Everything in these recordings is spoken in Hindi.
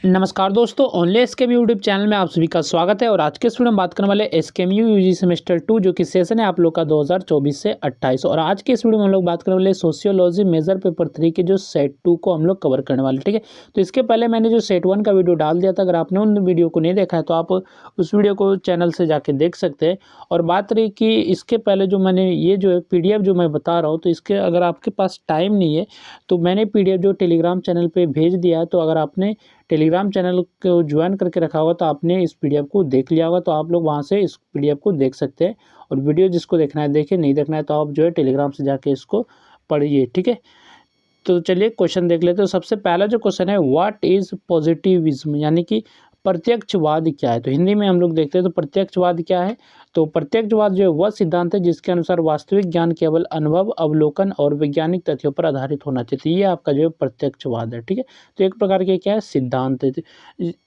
नमस्कार दोस्तों, ओनली एसकेएम यूट्यूब चैनल में आप सभी का स्वागत है। और आज के इस वीडियो में बात करने वाले एसकेएम यूजी सेमेस्टर 2 जो कि सेशन है आप लोग का 2024 से 28। और आज के इस वीडियो में हम लोग बात करने वाले सोशियोलॉजी मेजर पेपर 3 के जो सेट 2 को हम लोग कवर करने वाले, ठीक है। तो इसके पहले मैंने जो सेट 1 का वीडियो डाल दिया था, अगर आपने उन वीडियो को नहीं देखा है तो आप उस वीडियो को चैनल से जाके देख सकते हैं। और बात रही कि इसके पहले जो मैंने ये जो है पीडीएफ जो मैं बता रहा हूँ, तो इसके अगर आपके पास टाइम नहीं है तो मैंने पीडीएफ जो टेलीग्राम चैनल पर भेज दिया है। तो अगर आपने टेलीग्राम चैनल को ज्वाइन करके रखा होगा तो आपने इस पीडीएफ को देख लिया होगा, तो आप लोग वहाँ से इस पीडीएफ को देख सकते हैं। और वीडियो जिसको देखना है देखिए, नहीं देखना है तो आप जो है टेलीग्राम से जाके इसको पढ़िए, ठीक है। तो चलिए क्वेश्चन देख लेते हैं। तो सबसे पहला जो क्वेश्चन है, व्हाट इज पॉजिटिविज्म, यानी कि प्रत्यक्षवाद क्या है। तो हिंदी में हम लोग देखते हैं तो प्रत्यक्षवाद क्या है। तो प्रत्यक्षवाद जो है वह सिद्धांत है जिसके अनुसार वास्तविक ज्ञान केवल अनुभव, अवलोकन और वैज्ञानिक तथ्यों पर आधारित होना चाहिए। ये आपका जो है प्रत्यक्षवाद है, ठीक है। तो एक प्रकार के क्या है, सिद्धांत है।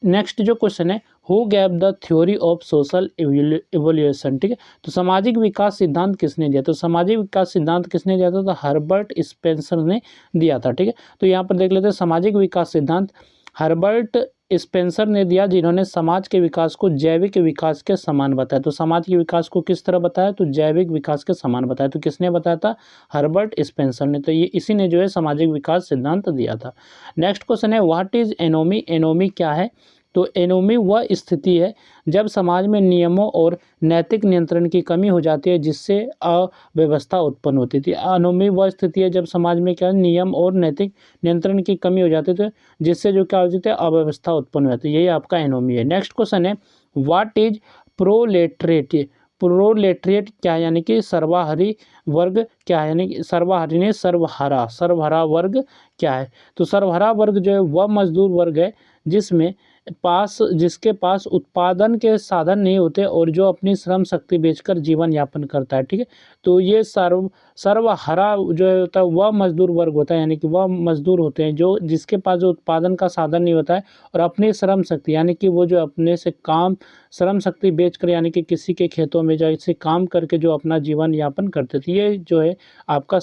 नेक्स्ट जो क्वेश्चन है, who gave the theory of social evolution, ठीक है। तो सामाजिक विकास सिद्धांत किसने दिया। तो सामाजिक विकास सिद्धांत किसने दिया था, तो हर्बर्ट स्पेंसर ने दिया था, ठीक है। तो यहाँ पर देख लेते हैं, सामाजिक विकास सिद्धांत हर्बर्ट स्पेंसर ने दिया, जिन्होंने समाज के विकास को जैविक विकास के समान बताया। तो समाज के विकास को किस तरह बताया, तो जैविक विकास के समान बताया। तो किसने बताया था, हर्बर्ट स्पेंसर ने। तो ये इसी ने जो है सामाजिक विकास सिद्धांत दिया था। नेक्स्ट क्वेश्चन है, व्हाट इज एनोमी। एनोमी क्या है। तो एनोमी वह स्थिति है जब समाज में नियमों और नैतिक नियंत्रण की कमी हो जाती है, जिससे अव्यवस्था उत्पन्न होती थी। एनोमी वह स्थिति है जब समाज में क्या नियम और नैतिक नियंत्रण की कमी हो जाती है, जिससे जो क्या हो जाती है, अव्यवस्था उत्पन्न हो जाती है। यही आपका एनोमी है। नेक्स्ट क्वेश्चन है, व्हाट इज प्रोलेटरेट। प्रोलेटरेट क्या है, यानी कि सर्वाहारी वर्ग क्या है, यानी कि सर्वाहारी ने सर्वहारा, सर्वहारा वर्ग क्या है। तो सर्वहारा वर्ग जो है वह मजदूर वर्ग है जिसके पास उत्पादन के साधन नहीं होते और जो अपनी श्रम शक्ति बेचकर जीवन यापन करता है, ठीक है। तो ये सर्वहारा जो है होता है वह मजदूर वर्ग होता है, यानी कि वह मजदूर होते हैं जो जिसके पास जो उत्पादन का साधन नहीं होता है और अपनी श्रम शक्ति, यानी कि वो जो अपने से काम श्रम शक्ति बेचकर, यानी कि किसी के खेतों में जैसे काम करके जो अपना जीवन यापन करते थे, ये जो है आपका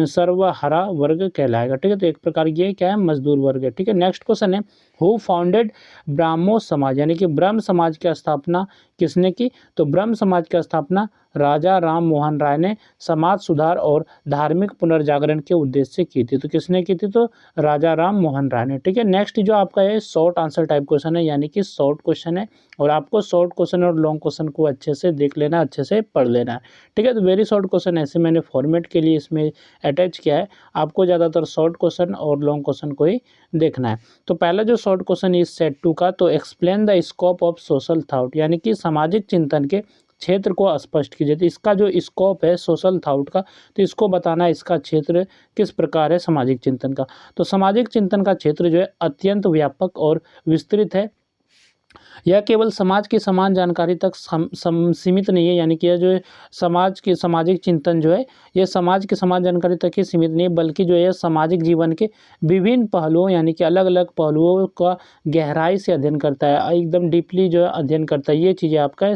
सर्वहारा वर्ग कहलाएगा, ठीक है। तो एक प्रकार ये क्या है, मजदूर वर्ग है, ठीक है। नेक्स्ट क्वेश्चन है, हु फाउंडेड ब्राह्मो समाज, यानी कि ब्रह्म समाज की स्थापना किसने की। तो ब्रह्म समाज की स्थापना राजा राम मोहन राय ने समाज सुधार और धार्मिक पुनर्जागरण के उद्देश्य से की थी। तो किसने की थी, तो राजा राम मोहन राय ने, ठीक है। नेक्स्ट जो आपका ये शॉर्ट आंसर टाइप क्वेश्चन है, यानी कि शॉर्ट क्वेश्चन है और आपको शॉर्ट क्वेश्चन और लॉन्ग क्वेश्चन को अच्छे से देख लेना, अच्छे से पढ़ लेना है, ठीक है। तो वेरी शॉर्ट क्वेश्चन ऐसे मैंने फॉर्मेट के लिए इसमें अटैच किया है। आपको ज़्यादातर शॉर्ट क्वेश्चन और लॉन्ग क्वेश्चन को ही देखना है। तो पहला जो शॉर्ट क्वेश्चन इस सेट 2 का, तो explain the scope of social thought, यानी कि सामाजिक चिंतन के क्षेत्र को स्पष्ट कीजिए। तो इसका जो स्कोप है सोशल थॉट का, तो इसको बताना इसका क्षेत्र किस प्रकार है सामाजिक चिंतन का। तो सामाजिक चिंतन का क्षेत्र जो है अत्यंत व्यापक और विस्तृत है। यह केवल समाज की समान जानकारी तक सीमित नहीं है, यानी कि यह जो है समाज के सामाजिक चिंतन जो है यह समाज की समान जानकारी तक ही सीमित नहीं है, बल्कि जो है सामाजिक जीवन के विभिन्न पहलुओं, यानी कि अलग अलग पहलुओं का गहराई से अध्ययन करता है, एकदम डीपली जो है अध्ययन करता है। ये चीज़ें आपका है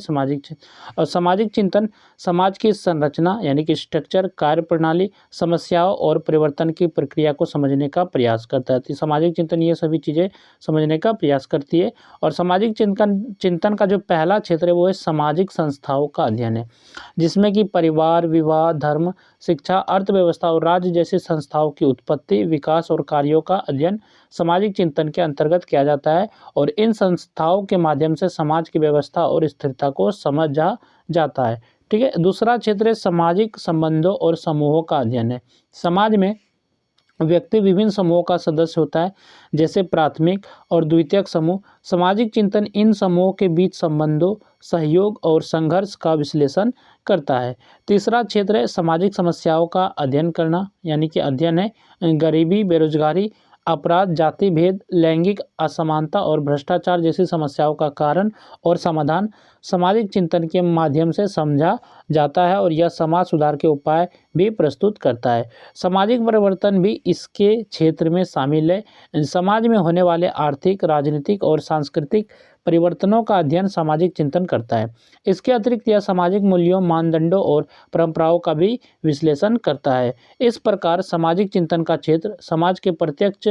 और सामाजिक चिंतन समाज की संरचना, यानी कि स्ट्रक्चर, कार्य प्रणाली, समस्याओं और परिवर्तन की प्रक्रिया को समझने का प्रयास करता है। तो सामाजिक चिंतन ये सभी चीज़ें समझने का प्रयास करती है। और सामाजिक चिंतन का जो पहला क्षेत्र है वो है सामाजिक संस्थाओं का अध्ययन है, जिसमें कि परिवार, विवाह, धर्म, शिक्षा, अर्थव्यवस्था और राज्य जैसी संस्थाओं की उत्पत्ति, विकास और कार्यों का अध्ययन सामाजिक चिंतन के अंतर्गत किया जाता है। और इन संस्थाओं के माध्यम से समाज की व्यवस्था और स्थिरता को समझा जाता है, ठीक है। दूसरा क्षेत्र है सामाजिक संबंधों और समूहों का अध्ययन है। समाज में व्यक्ति विभिन्न समूहों का सदस्य होता है, जैसे प्राथमिक और द्वितीयक समूह। सामाजिक चिंतन इन समूहों के बीच संबंधों, सहयोग और संघर्ष का विश्लेषण करता है। तीसरा क्षेत्र है सामाजिक समस्याओं का अध्ययन करना, यानी कि अध्ययन है गरीबी, बेरोजगारी, अपराध, जाति भेद, लैंगिक असमानता और भ्रष्टाचार जैसी समस्याओं का कारण और समाधान सामाजिक चिंतन के माध्यम से समझा जाता है और यह समाज सुधार के उपाय भी प्रस्तुत करता है। सामाजिक परिवर्तन भी इसके क्षेत्र में शामिल है। समाज में होने वाले आर्थिक, राजनीतिक और सांस्कृतिक परिवर्तनों का अध्ययन सामाजिक चिंतन करता है। इसके अतिरिक्त यह सामाजिक मूल्यों, मानदंडों और परंपराओं का भी विश्लेषण करता है। इस प्रकार सामाजिक चिंतन का क्षेत्र समाज के प्रत्यक्ष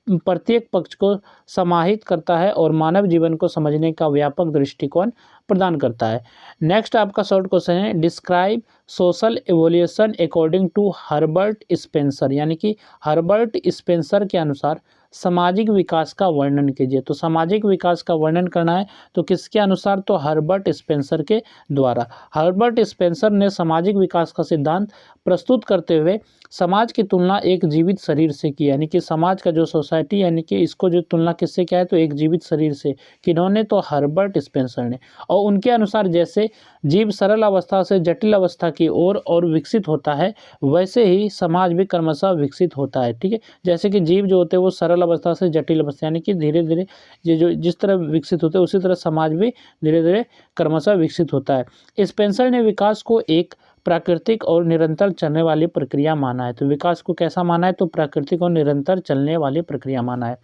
प्रत्येक पक्ष को समाहित करता है और मानव जीवन को समझने का व्यापक दृष्टिकोण प्रदान करता है। नेक्स्ट आपका शॉर्ट क्वेश्चन है, describe social evolution according to Herbert Spencer, यानी कि हर्बर्ट स्पेंसर के अनुसार सामाजिक विकास का वर्णन कीजिए। तो सामाजिक विकास का वर्णन करना है तो किसके अनुसार, तो हर्बर्ट स्पेंसर के द्वारा। हर्बर्ट स्पेंसर ने सामाजिक विकास का सिद्धांत प्रस्तुत करते हुए समाज की तुलना एक जीवित शरीर से की, यानी कि समाज का जो सोसाइटी, यानी कि इसको जो तुलना किससे किया है, तो एक जीवित शरीर से। किन्होंने, तो हर्बर्ट स्पेंसर ने। और उनके अनुसार जैसे जीव सरल अवस्था से जटिल अवस्था की ओर और विकसित होता है, वैसे ही समाज भी क्रमशः विकसित होता है। ठीक है, जैसे कि जीव जो होते हैं वो सरल अवस्था से जटिल अवस्था, यानी कि धीरे धीरे ये जो जिस तरह विकसित होते हैं उसी तरह समाज भी धीरे धीरे क्रमशः विकसित होता है। स्पेंसर ने विकास को एक प्राकृतिक और निरंतर चलने वाली प्रक्रिया माना है। तो विकास को कैसा माना है, तो प्राकृतिक और निरंतर चलने वाली प्रक्रिया माना है।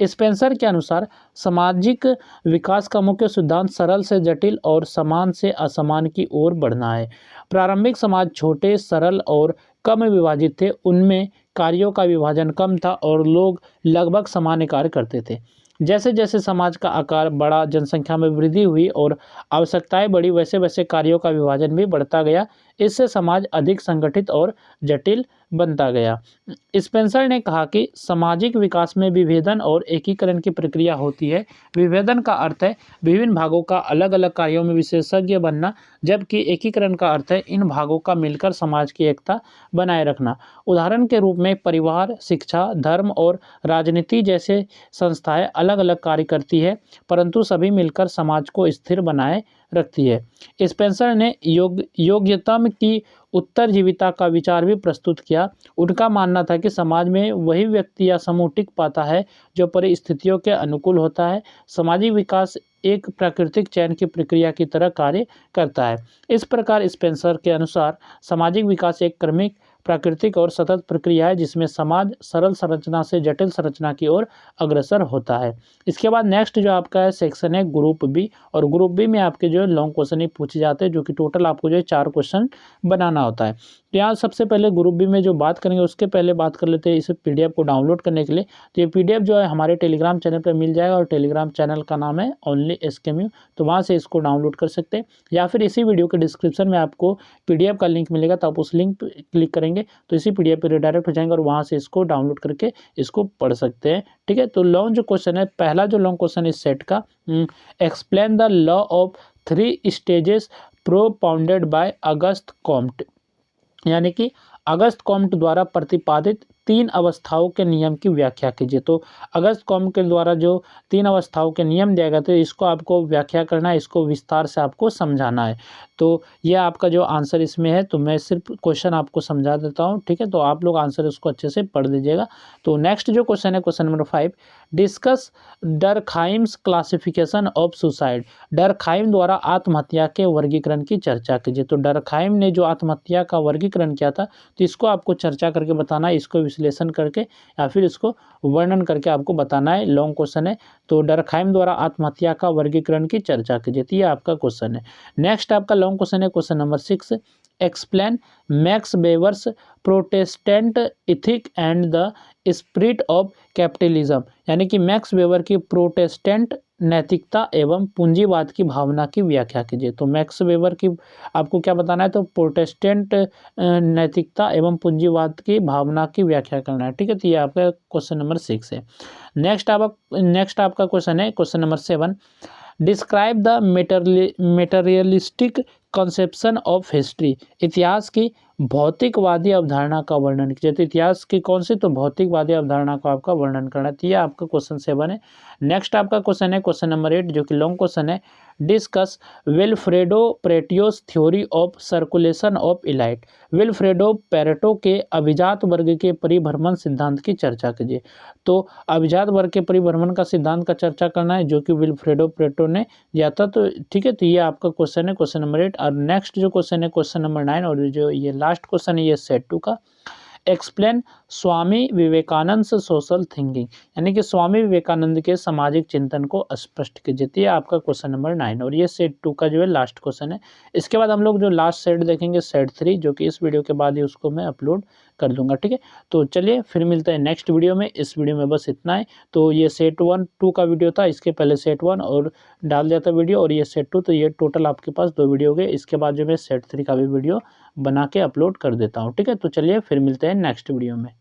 स्पेंसर के अनुसार सामाजिक विकास का मुख्य सिद्धांत सरल से जटिल और समान से असमान की ओर बढ़ना है। प्रारंभिक समाज छोटे, सरल और कम विभाजित थे, उनमें कार्यों का विभाजन कम था और लोग लगभग समान कार्य करते थे। जैसे जैसे समाज का आकार बढ़ा, जनसंख्या में वृद्धि हुई और आवश्यकताएं बढ़ी, वैसे वैसे कार्यों का विभाजन भी बढ़ता गया। इससे समाज अधिक संगठित और जटिल बनता गया। स्पेंसर ने कहा कि सामाजिक विकास में विभेदन और एकीकरण की प्रक्रिया होती है। विभेदन का अर्थ है विभिन्न भागों का अलग अलग कार्यों में विशेषज्ञ बनना, जबकि एकीकरण का अर्थ है इन भागों का मिलकर समाज की एकता बनाए रखना। उदाहरण के रूप में परिवार, शिक्षा, धर्म और राजनीति जैसे संस्थाएं अलग अलग कार्य करती है, परंतु सभी मिलकर समाज को स्थिर बनाए रखती है। स्पेंसर ने योग्यतम की उत्तरजीविता का विचार भी प्रस्तुत किया। उनका मानना था कि समाज में वही व्यक्ति या समूह टिक पाता है जो परिस्थितियों के अनुकूल होता है। सामाजिक विकास एक प्राकृतिक चयन की प्रक्रिया की तरह कार्य करता है। इस प्रकार स्पेंसर के अनुसार सामाजिक विकास एक क्रमिक, प्राकृतिक और सतत प्रक्रिया है जिसमें समाज सरल संरचना से जटिल संरचना की ओर अग्रसर होता है। इसके बाद नेक्स्ट जो आपका है सेक्शन है ग्रुप बी, और ग्रुप बी में आपके जो है लॉन्ग क्वेश्चन ही पूछे जाते हैं, जो कि टोटल आपको जो है 4 क्वेश्चन बनाना होता है। तो यहाँ सबसे पहले ग्रुप बी में जो बात करेंगे उसके पहले बात कर लेते हैं इस पीडीएफ को डाउनलोड करने के लिए। तो ये पीडीएफ जो है हमारे टेलीग्राम चैनल पर मिल जाएगा, और टेलीग्राम चैनल का नाम है ओनली एसकेएमयू, तो वहाँ से इसको डाउनलोड कर सकते हैं, या फिर इसी वीडियो के डिस्क्रिप्शन में आपको पीडीएफ का लिंक मिलेगा, तो आप उस लिंक पर क्लिक करेंगे तो इसी पीडीएफ पे रिडायरेक्ट हो जाएंगे और वहाँ से इसको डाउनलोड करके इसको पढ़ सकते हैं। ठीक है, तो लॉन्ग जो क्वेश्चन है, पहला जो लॉन्ग क्वेश्चन इस सेट का, explain the law of 3 stages propounded bye Auguste Comte, यानी कि अगस्त कॉम्ट द्वारा प्रतिपादित 3 अवस्थाओं के नियम की व्याख्या कीजिए। तो अगस्त कॉम्ट के द्वारा जो 3 अवस्थाओं के नियम दिया गया था, इसको आपको व्याख्या करना है, इसको विस्तार से आपको समझाना है। तो यह आपका जो आंसर इसमें है, तो मैं सिर्फ क्वेश्चन आपको समझा देता हूँ। ठीक है, तो आप लोग आंसर उसको अच्छे से पढ़ लीजिएगा। तो नेक्स्ट जो क्वेश्चन है, question number 5, discuss Durkheim's classification of suicide, Durkheim द्वारा आत्महत्या के वर्गीकरण की चर्चा कीजिए। तो डरखाइम ने जो आत्महत्या का वर्गीकरण किया था, तो इसको आपको चर्चा करके बताना है, इसको विश्लेषण करके या फिर इसको वर्णन करके आपको बताना है। लॉन्ग क्वेश्चन है, तो डरखाइम द्वारा आत्महत्या का वर्गीकरण की चर्चा कीजिए, तो ये आपका क्वेश्चन है। नेक्स्ट आपका लॉन्ग क्वेश्चन है, question number 6, explain max Weber's Protestant ethic and the spirit of capitalism, यानी कि मैक्स वेबर की प्रोटेस्टेंट नैतिकता एवं पूंजीवाद की भावना की व्याख्या कीजिए। तो मैक्स वेबर की आपको क्या बताना है, तो प्रोटेस्टेंट नैतिकता एवं पूंजीवाद की भावना की व्याख्या करना है। ठीक है, तो ये आपका क्वेश्चन नंबर 6 है। नेक्स्ट आपका क्वेश्चन है, question number 7, describe the materialistic conception of history, इतिहास की भौतिकवादी अवधारणा का वर्णन कीजिए। तो इतिहास की कौन सी, तो भौतिकवादी अवधारणा का आपका वर्णन करना चाहिए, आपका क्वेश्चन 7 है। नेक्स्ट आपका क्वेश्चन है, क्वेश्चन नंबर 8, जो कि लॉन्ग क्वेश्चन है, discuss Vilfredo Pareto's theory of circulation of elite, Vilfredo Pareto के अभिजात वर्ग के परिभ्रमण सिद्धांत की चर्चा कीजिए। तो अभिजात वर्ग के परिभ्रमण का सिद्धांत का चर्चा करना है, जो कि विल्फ्रेडो पेरेटो ने दिया था। तो ठीक है, तो ये आपका क्वेश्चन है, क्वेश्चन नंबर 8। और नेक्स्ट जो क्वेश्चन है, क्वेश्चन नंबर 9, और जो ये लास्ट क्वेश्चन है, ये सेट 2 का, एक्सप्लेन स्वामी विवेकानंद से सोशल थिंकिंग, यानी कि स्वामी विवेकानंद के सामाजिक चिंतन को स्पष्ट कीजिए। तो ये आपका क्वेश्चन नंबर 9 और ये सेट 2 का जो है लास्ट क्वेश्चन है। इसके बाद हम लोग जो लास्ट सेट देखेंगे सेट 3, जो कि इस वीडियो के बाद ही उसको मैं अपलोड कर दूंगा, ठीक है। तो चलिए फिर मिलते हैं नेक्स्ट वीडियो में। इस वीडियो में बस इतना है। तो ये सेट 1 2 का वीडियो था, इसके पहले सेट 1 और डाल दिया था वीडियो, और ये सेट 2, तो ये टोटल आपके पास 2 वीडियो हो गए। इसके बाद जो मैं सेट 3 का भी वीडियो बना के अपलोड कर देता हूँ, ठीक है। तो चलिए फिर मिलते हैं नेक्स्ट वीडियो में।